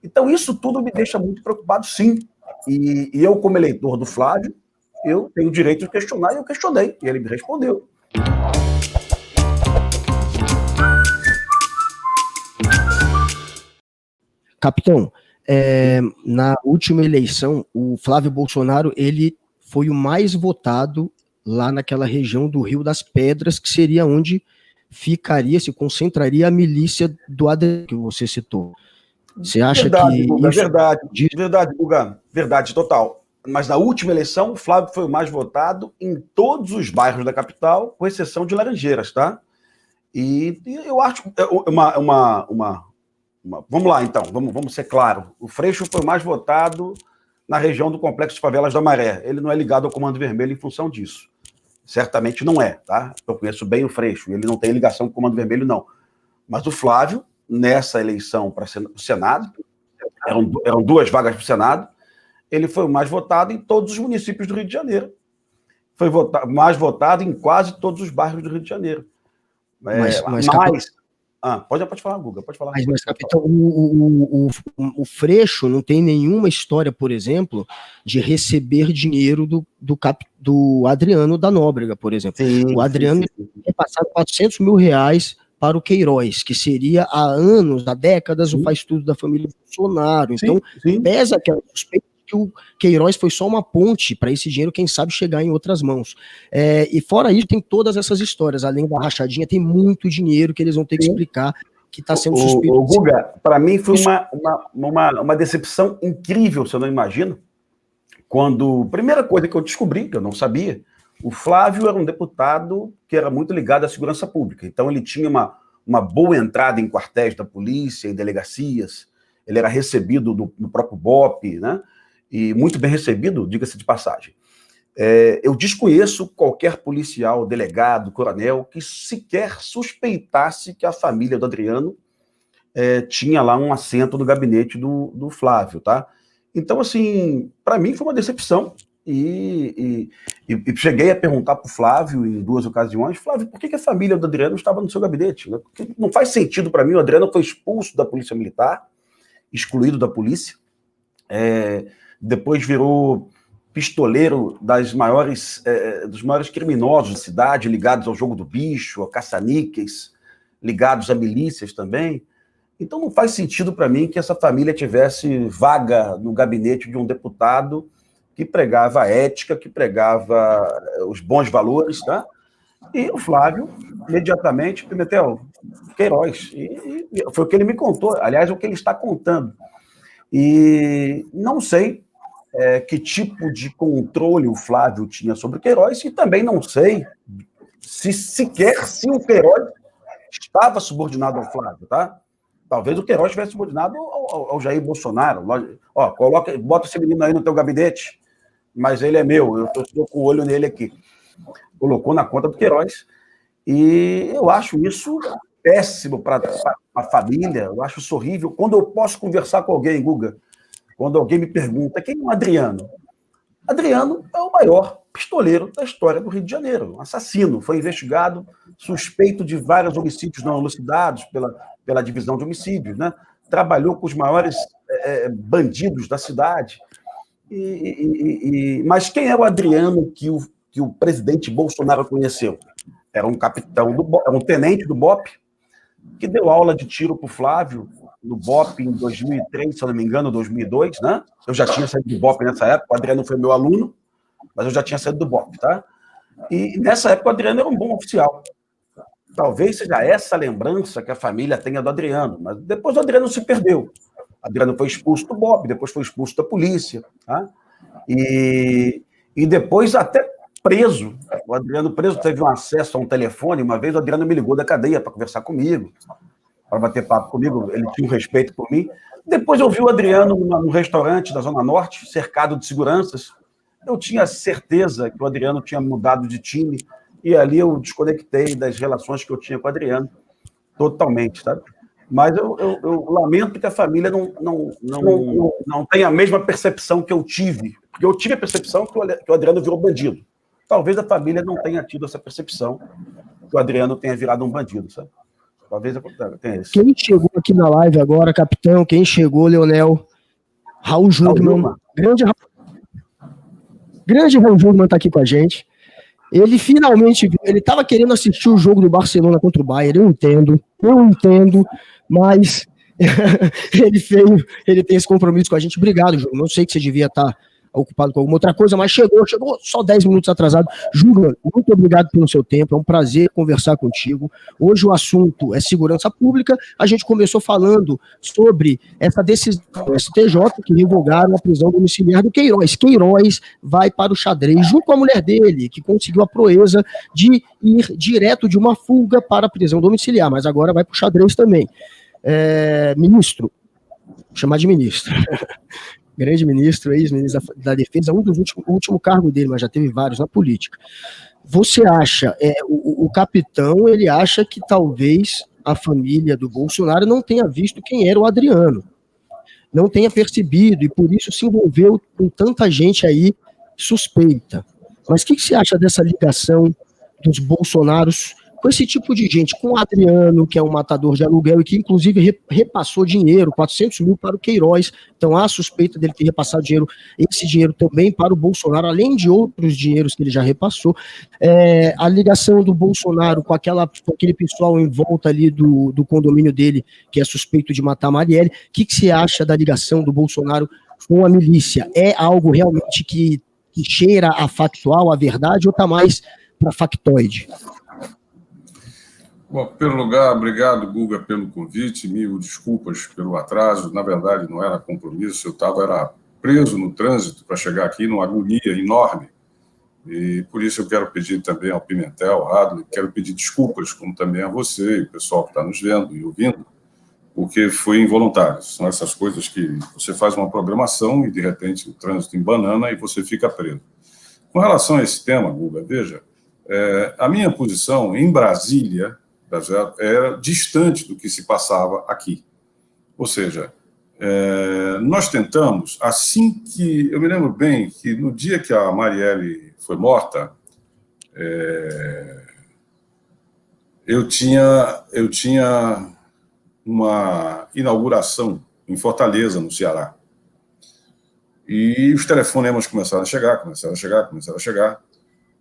Então, isso tudo me deixa muito preocupado, sim. E eu, como eleitor do Flávio, eu tenho o direito de questionar, e eu questionei, e ele me respondeu. Capitão, na última eleição, o Flávio Bolsonaro, ele foi o mais votado lá naquela região do Rio das Pedras, que seria onde se concentraria a milícia do Adriano, que você citou. Você acha verdade, que Guga, isso... Verdade, Guga. Verdade, total. Mas na última eleição, o Flávio foi o mais votado em todos os bairros da capital, com exceção de Laranjeiras, tá? E eu acho vamos lá, então, vamos ser claros. O Freixo foi o mais votado na região do Complexo de Favelas da Maré. Ele não é ligado ao Comando Vermelho em função disso. Certamente não é, tá? Eu conheço bem o Freixo, ele não tem ligação com o Comando Vermelho, não. Mas o Flávio, nessa eleição para o Senado, eram 2 vagas para o Senado, ele foi o mais votado em todos os municípios do Rio de Janeiro. Foi mais votado em quase todos os bairros do Rio de Janeiro. Pode falar, Guga, pode falar. Mas capitão, o Freixo não tem nenhuma história, por exemplo, de receber dinheiro do Adriano da Nóbrega, por exemplo. O Adriano é passado R$400 mil para o Queiroz, que seria há anos, há décadas, o faz-tudo da família Bolsonaro. Então, pesa aquela suspeita que o Queiroz foi só uma ponte para esse dinheiro, quem sabe, chegar em outras mãos. E fora isso, tem todas essas histórias. Além da rachadinha, tem muito dinheiro que eles vão ter que explicar que está sendo suspeito. Guga, para mim foi uma decepção incrível, você não imagina, quando, primeira coisa que eu descobri, que eu não sabia, o Flávio era um deputado que era muito ligado à segurança pública, então ele tinha uma boa entrada em quartéis da polícia, em delegacias, ele era recebido no próprio BOPE, né? E muito bem recebido, diga-se de passagem. Eu desconheço qualquer policial, delegado, coronel, que sequer suspeitasse que a família do Adriano tinha lá um assento no gabinete do Flávio, tá? Então, assim, para mim foi uma decepção. E cheguei a perguntar para o Flávio em 2 ocasiões, Flávio, por que a família do Adriano estava no seu gabinete? Porque não faz sentido para mim, o Adriano foi expulso da Polícia Militar, excluído da polícia, depois virou pistoleiro dos maiores criminosos da cidade, ligados ao jogo do bicho, a caça-níqueis, ligados a milícias também. Então não faz sentido para mim que essa família tivesse vaga no gabinete de um deputado que pregava a ética, que pregava os bons valores, tá? E o Flávio, imediatamente, Pimentel, Queiroz, e foi o que ele me contou, aliás, o que ele está contando. E não sei que tipo de controle o Flávio tinha sobre o Queiroz, e também não sei se o Queiroz estava subordinado ao Flávio, tá? Talvez o Queiroz estivesse subordinado ao Jair Bolsonaro. Bota esse menino aí no teu gabinete, mas ele é meu, eu estou com o olho nele aqui. Colocou na conta do Queiroz, e eu acho isso péssimo para a família, eu acho isso horrível. Quando eu posso conversar com alguém, Guga, quando alguém me pergunta quem é o Adriano? Adriano é o maior pistoleiro da história do Rio de Janeiro, um assassino, foi investigado, suspeito de vários homicídios não elucidados pela divisão de homicídios, né? Trabalhou com os maiores bandidos da cidade. Mas quem é o Adriano que o presidente Bolsonaro conheceu? Era um capitão, era um tenente do BOPE, que deu aula de tiro para o Flávio no BOPE em 2003, se eu não me engano, 2002, né? Eu já tinha saído do BOPE nessa época, o Adriano foi meu aluno, mas eu já tinha saído do BOPE, tá? E nessa época o Adriano era um bom oficial. Talvez seja essa lembrança que a família tenha do Adriano, mas depois o Adriano se perdeu. O Adriano foi expulso do BOPE, depois foi expulso da polícia, tá? E depois até preso. O Adriano preso teve um acesso a um telefone. Uma vez o Adriano me ligou da cadeia para conversar comigo, para bater papo comigo. Ele tinha um respeito por mim. Depois eu vi o Adriano num restaurante da Zona Norte, cercado de seguranças. Eu tinha certeza que o Adriano tinha mudado de time, e ali eu desconectei das relações que eu tinha com o Adriano, totalmente, sabe? Mas eu lamento que a família não tenha a mesma percepção que eu tive, porque eu tive a percepção que o Adriano virou bandido. Talvez a família não tenha tido essa percepção que o Adriano tenha virado um bandido, sabe? Talvez tenha esse. Quem chegou aqui na live agora, capitão, quem chegou, Leonel? Raul Jungmann. Grande Raul Jungmann tá aqui com a gente. Ele finalmente viu, ele estava querendo assistir o jogo do Barcelona contra o Bayern, eu entendo, mas ele tem esse compromisso com a gente. Obrigado, Júlio. Não sei que você devia estar ocupado com alguma outra coisa, mas chegou só 10 minutos atrasado. Júlio, muito obrigado pelo seu tempo, é um prazer conversar contigo. Hoje o assunto é segurança pública. A gente começou falando sobre essa decisão do STJ que revogaram a prisão domiciliar do Queiroz. Queiroz vai para o xadrez junto com a mulher dele, que conseguiu a proeza de ir direto de uma fuga para a prisão domiciliar, mas agora vai para o xadrez também. Ministro, vou chamar de ministro. Grande ministro, ex-ministro da Defesa, o último cargo dele, mas já teve vários na política. Você acha, o capitão, ele acha que talvez a família do Bolsonaro não tenha visto quem era o Adriano, não tenha percebido, e por isso se envolveu com tanta gente aí suspeita. Mas o que você acha dessa ligação dos Bolsonaros com esse tipo de gente, com o Adriano, que é um matador de aluguel e que inclusive repassou dinheiro, 400 mil para o Queiroz, então há suspeita dele ter repassado esse dinheiro também para o Bolsonaro, além de outros dinheiros que ele já repassou. A ligação do Bolsonaro com aquele pessoal em volta ali do condomínio dele, que é suspeito de matar a Marielle. O que você acha da ligação do Bolsonaro com a milícia? É algo realmente que cheira a factual, a verdade, ou está mais para factoide? Bom, em primeiro lugar, obrigado, Guga, pelo convite, mil desculpas pelo atraso, na verdade não era compromisso, eu era preso no trânsito para chegar aqui numa agonia enorme, e por isso eu quero pedir também ao Pimentel, ao Adler, quero pedir desculpas, como também a você e o pessoal que está nos vendo e ouvindo, porque foi involuntário, são essas coisas que você faz uma programação e de repente o trânsito embanana e você fica preso. Com relação a esse tema, Guga, veja, a minha posição em Brasília era distante do que se passava aqui. Ou seja, nós tentamos, assim que... Eu me lembro bem que no dia que a Marielle foi morta, eu tinha uma inauguração em Fortaleza, no Ceará. E os telefonemas começaram a chegar.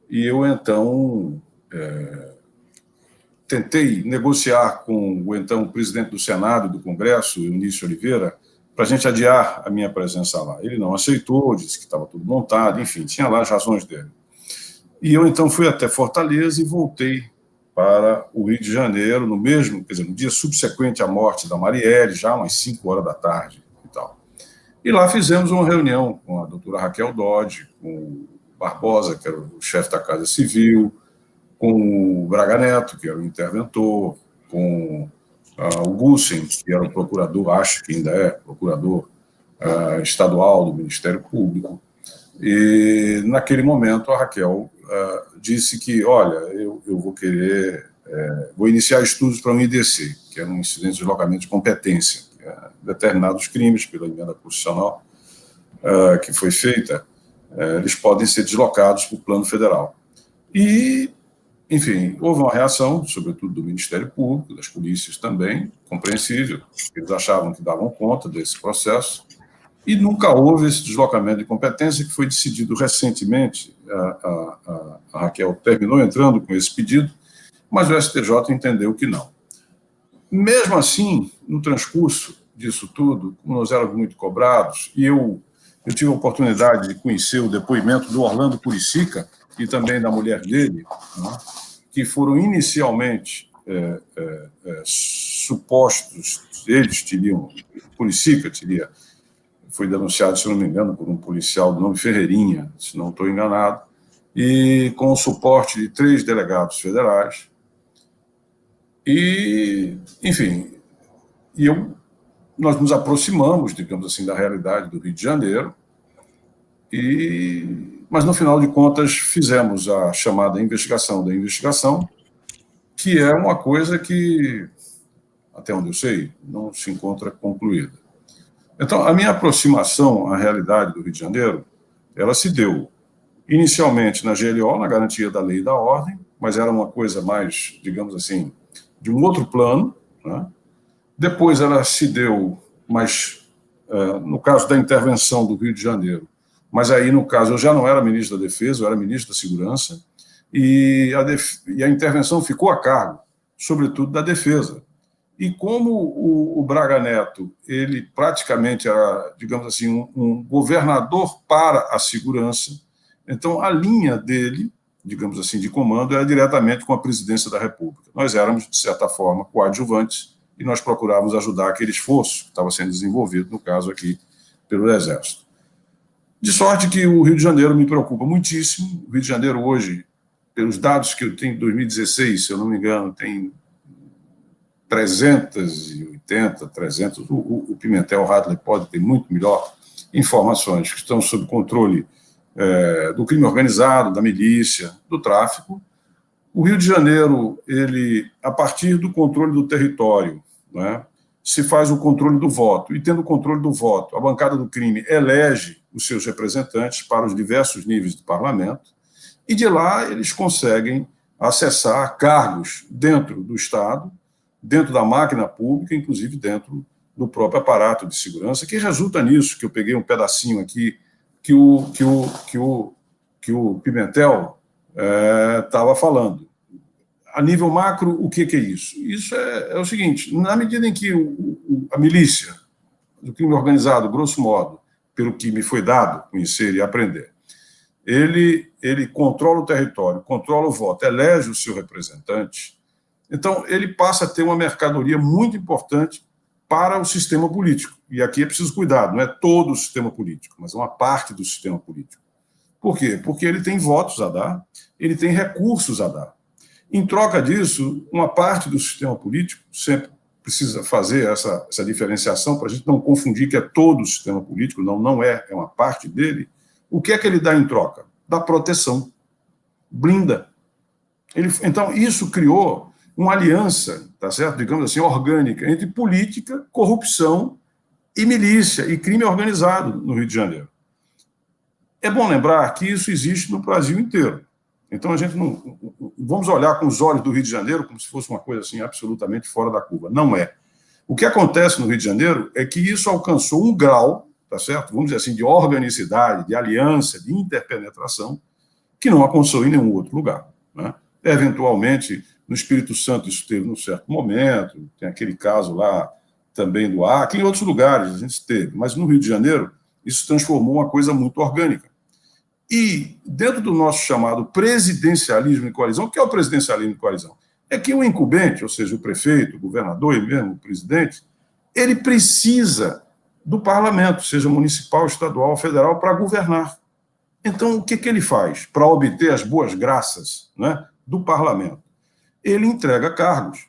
E eu, então... tentei negociar com o então presidente do Senado e do Congresso, Eunício Oliveira, para a gente adiar a minha presença lá. Ele não aceitou, disse que estava tudo montado, enfim, tinha lá as razões dele. E eu, então, fui até Fortaleza e voltei para o Rio de Janeiro, no dia subsequente à morte da Marielle, já umas 5 horas da tarde e tal. E lá fizemos uma reunião com a doutora Raquel Dodge, com o Barbosa, que era o chefe da Casa Civil, com o Braga Neto, que era o interventor, com o Gussen, que era o procurador, acho que ainda é procurador estadual do Ministério Público. E, naquele momento, a Raquel disse que, olha, eu vou iniciar estudos para um IDC, que é um incidente de deslocamento de competência, determinados crimes pela emenda constitucional que foi feita, eles podem ser deslocados para o plano federal. E, enfim, houve uma reação, sobretudo do Ministério Público, das polícias também, compreensível, eles achavam que davam conta desse processo, e nunca houve esse deslocamento de competência que foi decidido recentemente. A Raquel terminou entrando com esse pedido, mas o STJ entendeu que não. Mesmo assim, no transcurso disso tudo, como nós éramos muito cobrados, e eu tive a oportunidade de conhecer o depoimento do Orlando Puricica e também da mulher dele, né, que foram inicialmente supostos, eles teriam, Puricica foi denunciado, se não me engano, por um policial do nome Ferreirinha, se não estou enganado, e com o suporte de 3 delegados federais. E, enfim, nós nos aproximamos, digamos assim, da realidade do Rio de Janeiro, mas, no final de contas, fizemos a chamada investigação da investigação, que é uma coisa que, até onde eu sei, não se encontra concluída. Então, a minha aproximação à realidade do Rio de Janeiro, ela se deu inicialmente na GLO, na garantia da lei e da ordem, mas era uma coisa mais, digamos assim, de um outro plano, né? Depois ela se deu, mas no caso da intervenção do Rio de Janeiro, mas aí, no caso, eu já não era ministro da Defesa, eu era ministro da Segurança, e a intervenção ficou a cargo, sobretudo, da Defesa. E como o Braga Neto, ele praticamente era, digamos assim, um governador para a segurança, então a linha dele, digamos assim, de comando, era diretamente com a presidência da República. Nós éramos, de certa forma, coadjuvantes, e nós procurávamos ajudar aquele esforço que estava sendo desenvolvido, no caso aqui, pelo Exército. De sorte que o Rio de Janeiro me preocupa muitíssimo. O Rio de Janeiro hoje, pelos dados que eu tenho de 2016, se eu não me engano, tem 380, 300, o Pimentel Hadley pode ter muito melhor informações que estão sob controle do crime organizado, da milícia, do tráfico. O Rio de Janeiro, ele, a partir do controle do território, né, se faz o controle do voto, e tendo o controle do voto, a bancada do crime elege os seus representantes para os diversos níveis do parlamento, e de lá eles conseguem acessar cargos dentro do Estado, dentro da máquina pública, inclusive dentro do próprio aparato de segurança, que resulta nisso, que eu peguei um pedacinho aqui, que o Pimentel estava falando. A nível macro, o que é isso? Isso é o seguinte, na medida em que a milícia do crime organizado, grosso modo, pelo que me foi dado conhecer e aprender, ele controla o território, controla o voto, elege o seu representante, então ele passa a ter uma mercadoria muito importante para o sistema político. E aqui é preciso cuidado, não é todo o sistema político, mas uma parte do sistema político. Por quê? Porque ele tem votos a dar, ele tem recursos a dar. Em troca disso, uma parte do sistema político sempre precisa fazer essa diferenciação para a gente não confundir que é todo o sistema político, não é uma parte dele. O que é que ele dá em troca? Dá proteção, blinda. Então, isso criou uma aliança, tá certo? Digamos assim, orgânica, entre política, corrupção e milícia, e crime organizado no Rio de Janeiro. É bom lembrar que isso existe no Brasil inteiro. Então, a gente não vamos olhar com os olhos do Rio de Janeiro como se fosse uma coisa assim absolutamente fora da curva. Não é. O que acontece no Rio de Janeiro é que isso alcançou um grau, tá certo? Vamos dizer assim, de organicidade, de aliança, de interpenetração, que não alcançou em nenhum outro lugar, né? Eventualmente, no Espírito Santo isso teve num certo momento, tem aquele caso lá também do Acre, em outros lugares a gente teve, mas no Rio de Janeiro isso transformou uma coisa muito orgânica. E dentro do nosso chamado presidencialismo em coalizão, o que é o presidencialismo em coalizão? É que o incumbente, ou seja, o prefeito, o governador e mesmo o presidente, ele precisa do parlamento, seja municipal, estadual, federal, para governar. Então, o que ele faz para obter as boas graças, né, do parlamento? Ele entrega cargos.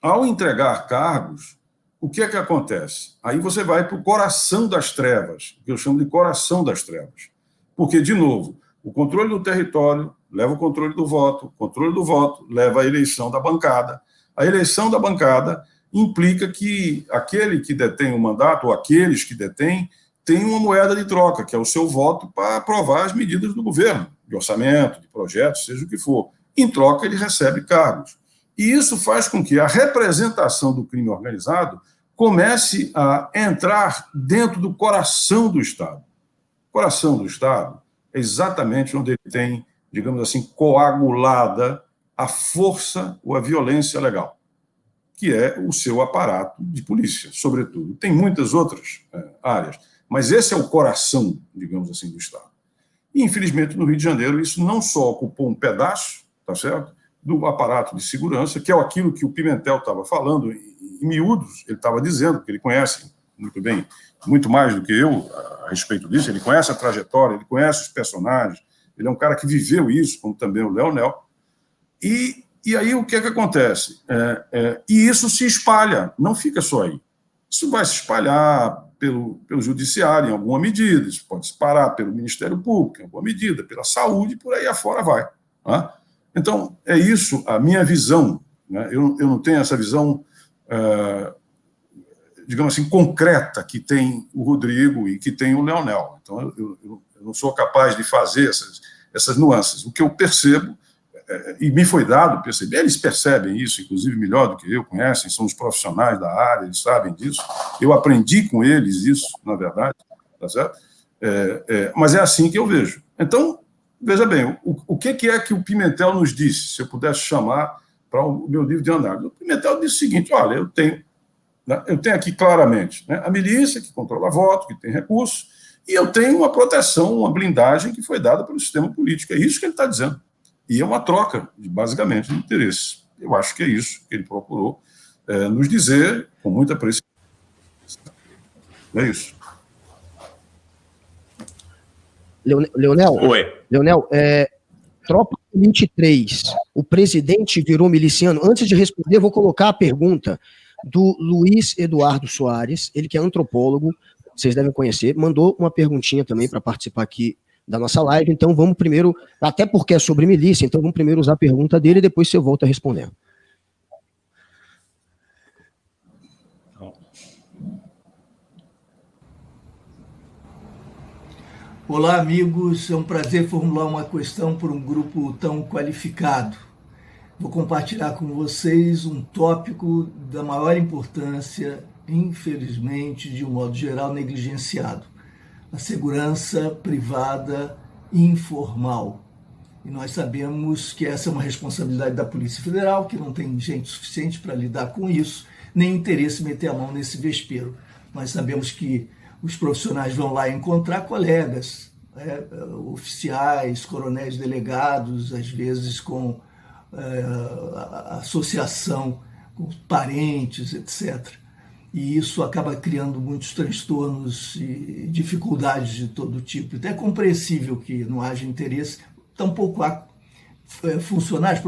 Ao entregar cargos, o que é que acontece? Aí você vai para o coração das trevas, que eu chamo de coração das trevas. Porque, de novo, o controle do território leva o controle do voto leva a eleição da bancada. A eleição da bancada implica que aquele que detém o mandato, ou aqueles que detêm, tem uma moeda de troca, que é o seu voto para aprovar as medidas do governo, de orçamento, de projetos, seja o que for. Em troca, ele recebe cargos. E isso faz com que a representação do crime organizado comece a entrar dentro do coração do Estado. O coração do Estado é exatamente onde ele tem, digamos assim, coagulada a força ou a violência legal, que é o seu aparato de polícia, sobretudo. Tem muitas outras áreas, mas esse é o coração, digamos assim, do Estado. E, infelizmente, no Rio de Janeiro, isso não só ocupou um pedaço, tá certo, do aparato de segurança, que é aquilo que o Pimentel estava falando, em miúdos, ele estava dizendo, que ele conhece muito bem, muito mais do que eu a respeito disso, ele conhece a trajetória, ele conhece os personagens, ele é um cara que viveu isso, como também o Leonel, e aí o que é que acontece? E isso se espalha, não fica só aí. Isso vai se espalhar pelo judiciário, em alguma medida, isso pode se parar pelo Ministério Público, em alguma medida, pela saúde, por aí afora vai. Né? Então, é isso a minha visão. Né? Eu não tenho essa visão, digamos assim, concreta que tem o Rodrigo e que tem o Leonel. Então, eu não sou capaz de fazer essas nuances. O que eu percebo e me foi dado perceber, eles percebem isso, inclusive melhor do que eu, conhecem, são os profissionais da área, eles sabem disso, eu aprendi com eles isso, na verdade, tá certo? Mas é assim que eu vejo. Então, veja bem, o que é que o Pimentel nos disse, se eu pudesse chamar para o meu livro de andar? O Pimentel disse o seguinte: olha, eu tenho aqui claramente, né, a milícia que controla voto, que tem recursos, e eu tenho uma proteção, uma blindagem que foi dada pelo sistema político. É isso que ele está dizendo. E é uma troca, basicamente, de interesses. Eu acho que é isso que ele procurou nos dizer com muita precisão. É isso. Leonel, Oi. Leonel, Tropa 23, o presidente virou miliciano. Antes de responder, eu vou colocar a pergunta do Luiz Eduardo Soares, ele que é antropólogo, vocês devem conhecer, mandou uma perguntinha também para participar aqui da nossa live, então vamos primeiro, até porque é sobre milícia, então vamos primeiro usar a pergunta dele e depois você volta a responder. Olá, amigos, é um prazer formular uma questão por um grupo tão qualificado. Vou compartilhar com vocês um tópico da maior importância, infelizmente, de um modo geral, negligenciado: a segurança privada informal. E nós sabemos que essa é uma responsabilidade da Polícia Federal, que não tem gente suficiente para lidar com isso, nem interesse em meter a mão nesse vespeiro. Nós sabemos que os profissionais vão lá encontrar colegas, oficiais, coronéis, delegados, às vezes com associação com parentes, etc. E isso acaba criando muitos transtornos e dificuldades de todo tipo. Então é compreensível que não haja interesse, tampouco há funcionários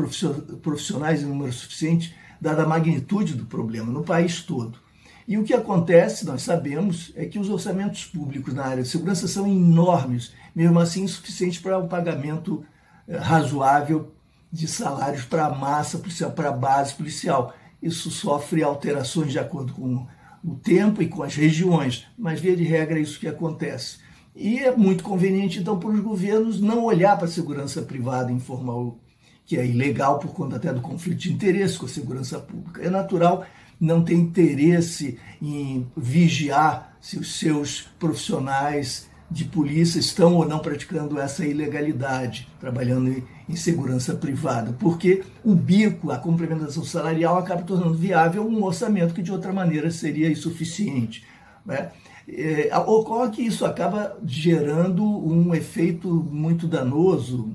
profissionais em número suficiente, dada a magnitude do problema no país todo. E o que acontece, nós sabemos, é que os orçamentos públicos na área de segurança são enormes, mesmo assim insuficientes para o pagamento razoável de salários para a massa policial, para a base policial. Isso sofre alterações de acordo com o tempo e com as regiões, mas, via de regra, é isso que acontece. E é muito conveniente, então, para os governos não olhar para a segurança privada informal, que é ilegal por conta até do conflito de interesse com a segurança pública. É natural não ter interesse em vigiar se os seus profissionais de polícia estão ou não praticando essa ilegalidade, trabalhando em segurança privada, porque o bico, a complementação salarial, acaba tornando viável um orçamento que de outra maneira seria insuficiente, né? Ocorre que isso acaba gerando um efeito muito danoso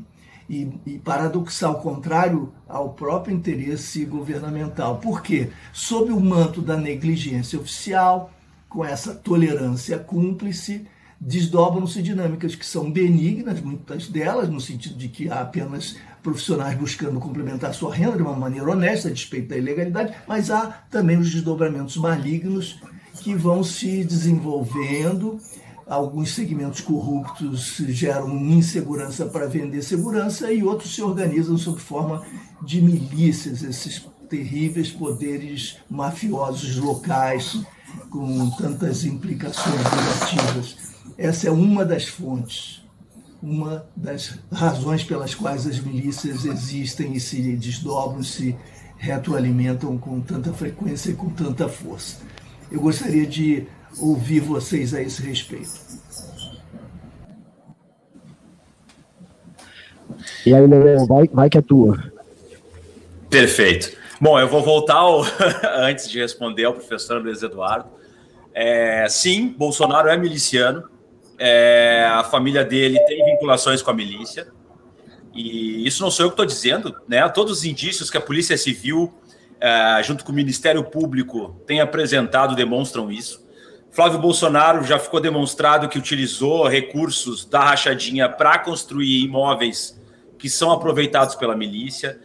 e paradoxal, contrário ao próprio interesse governamental. Por quê? Sob o manto da negligência oficial, com essa tolerância cúmplice, desdobram-se dinâmicas que são benignas, muitas delas, no sentido de que há apenas profissionais buscando complementar sua renda de uma maneira honesta, a despeito da ilegalidade, mas há também os desdobramentos malignos que vão se desenvolvendo. Alguns segmentos corruptos geram insegurança para vender segurança e outros se organizam sob forma de milícias, esses terríveis poderes mafiosos locais com tantas implicações negativas. Essa é uma das fontes, uma das razões pelas quais as milícias existem e se desdobram, se retroalimentam com tanta frequência e com tanta força. Eu gostaria de ouvir vocês a esse respeito. E aí, Leonel, vai que é tua. Perfeito. Bom, eu vou voltar antes de responder ao professor Luiz Eduardo. Sim, Bolsonaro é miliciano. A família dele tem vinculações com a milícia. E isso não sou eu que estou dizendo, né? Todos os indícios que a Polícia Civil, junto com o Ministério Público, tem apresentado demonstram isso. Flávio Bolsonaro já ficou demonstrado que utilizou recursos da rachadinha para construir imóveis que são aproveitados pela milícia.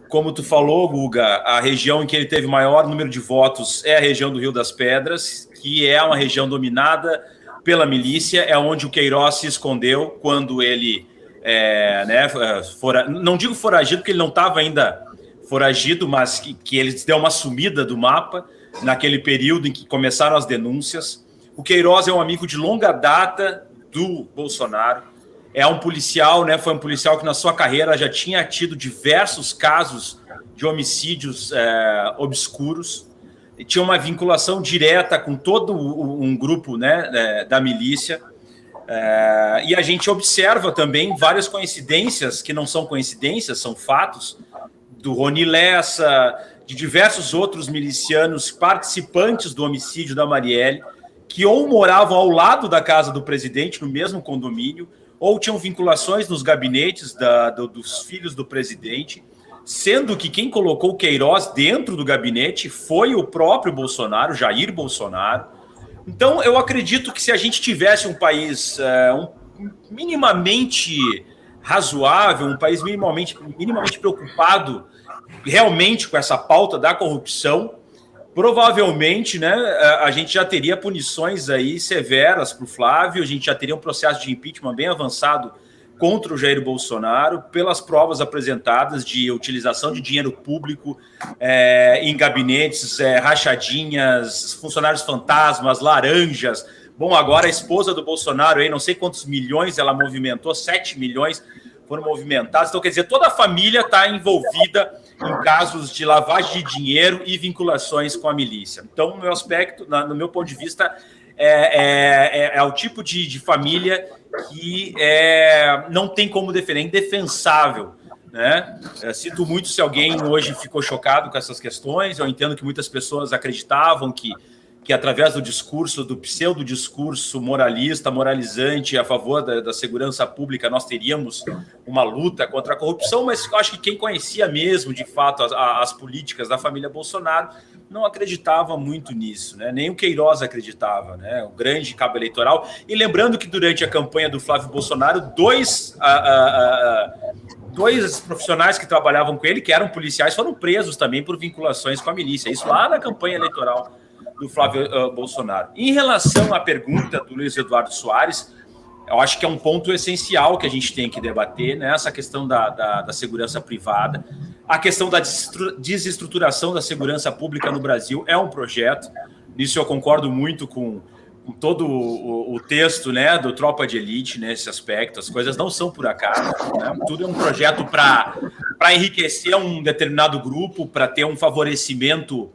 Como tu falou, Guga, a região em que ele teve maior número de votos é a região do Rio das Pedras, que é uma região dominada pela milícia, é onde o Queiroz se escondeu quando ele, não digo foragido, porque ele não estava ainda foragido, mas que ele deu uma sumida do mapa naquele período em que começaram as denúncias. O Queiroz é um amigo de longa data do Bolsonaro. é um policial, né? Foi um policial que na sua carreira já tinha tido diversos casos de homicídios obscuros, e tinha uma vinculação direta com todo um grupo, né, da milícia. E a gente observa também várias coincidências que não são coincidências, são fatos, do Rony Lessa, de diversos outros milicianos participantes do homicídio da Marielle, que ou moravam ao lado da casa do presidente, no mesmo condomínio, ou tinham vinculações nos gabinetes dos filhos do presidente, sendo que quem colocou o Queiroz dentro do gabinete foi o próprio Bolsonaro, Jair Bolsonaro. Então, eu acredito que se a gente tivesse um país minimamente razoável, um país minimamente preocupado realmente com essa pauta da corrupção, provavelmente, né, a gente já teria punições aí severas para o Flávio, a gente já teria um processo de impeachment bem avançado contra o Jair Bolsonaro, pelas provas apresentadas de utilização de dinheiro público em gabinetes, rachadinhas, funcionários fantasmas, laranjas. Bom, agora a esposa do Bolsonaro, aí, não sei quantos milhões ela movimentou, 7 milhões foram movimentados. Então, quer dizer, toda a família está envolvida em casos de lavagem de dinheiro e vinculações com a milícia. Então, no meu aspecto, no meu ponto de vista, é o tipo de família que não tem como defender, é indefensável, né? Sinto muito se alguém hoje ficou chocado com essas questões. Eu entendo que muitas pessoas acreditavam que através do discurso, do pseudo-discurso moralista, moralizante, a favor da segurança pública, nós teríamos uma luta contra a corrupção, mas eu acho que quem conhecia mesmo, de fato, as políticas da família Bolsonaro, não acreditava muito nisso, né? Nem o Queiroz acreditava, né? O grande cabo eleitoral. E lembrando que durante a campanha do Flávio Bolsonaro, dois profissionais que trabalhavam com ele, que eram policiais, foram presos também por vinculações com a milícia. Isso lá na campanha eleitoral do Flávio Bolsonaro. Em relação à pergunta do Luiz Eduardo Soares, eu acho que é um ponto essencial que a gente tem que debater, né? Essa questão da segurança privada. A questão da desestruturação da segurança pública no Brasil é um projeto. Nisso eu concordo muito com todo o texto, né, do Tropa de Elite nesse aspecto. As coisas não são por acaso, né? Tudo é um projeto para enriquecer um determinado grupo, para ter um favorecimento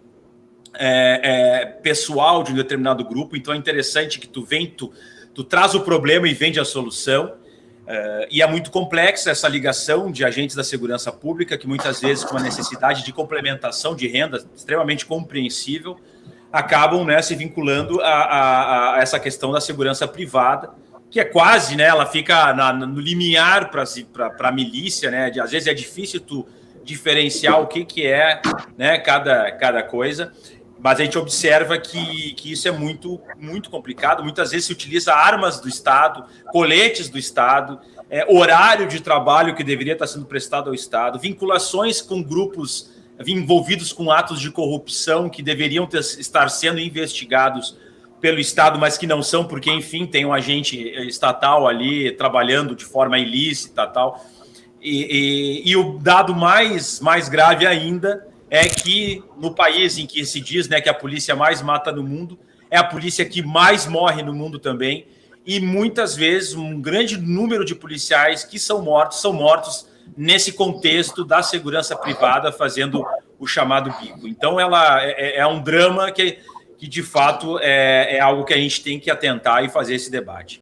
pessoal de um determinado grupo. Então é interessante que tu traz o problema e vende a solução. E é muito complexa essa ligação de agentes da segurança pública, que muitas vezes, com a necessidade de complementação de renda extremamente compreensível, acabam, né, se vinculando a essa questão da segurança privada, que é quase, né, ela fica no limiar para a milícia, né? Às vezes é difícil tu diferenciar o que é, né, cada coisa. Mas a gente observa que isso é muito, muito complicado. Muitas vezes se utiliza armas do Estado, coletes do Estado, horário de trabalho que deveria estar sendo prestado ao Estado, vinculações com grupos envolvidos com atos de corrupção que deveriam estar sendo investigados pelo Estado, mas que não são, porque, enfim, tem um agente estatal ali trabalhando de forma ilícita e tal. E o dado mais grave ainda é que no país em que se diz, né, que a polícia mais mata no mundo, é a polícia que mais morre no mundo também, e muitas vezes um grande número de policiais que são mortos nesse contexto da segurança privada, fazendo o chamado bico. Então ela é um drama que de fato é algo que a gente tem que atentar e fazer esse debate.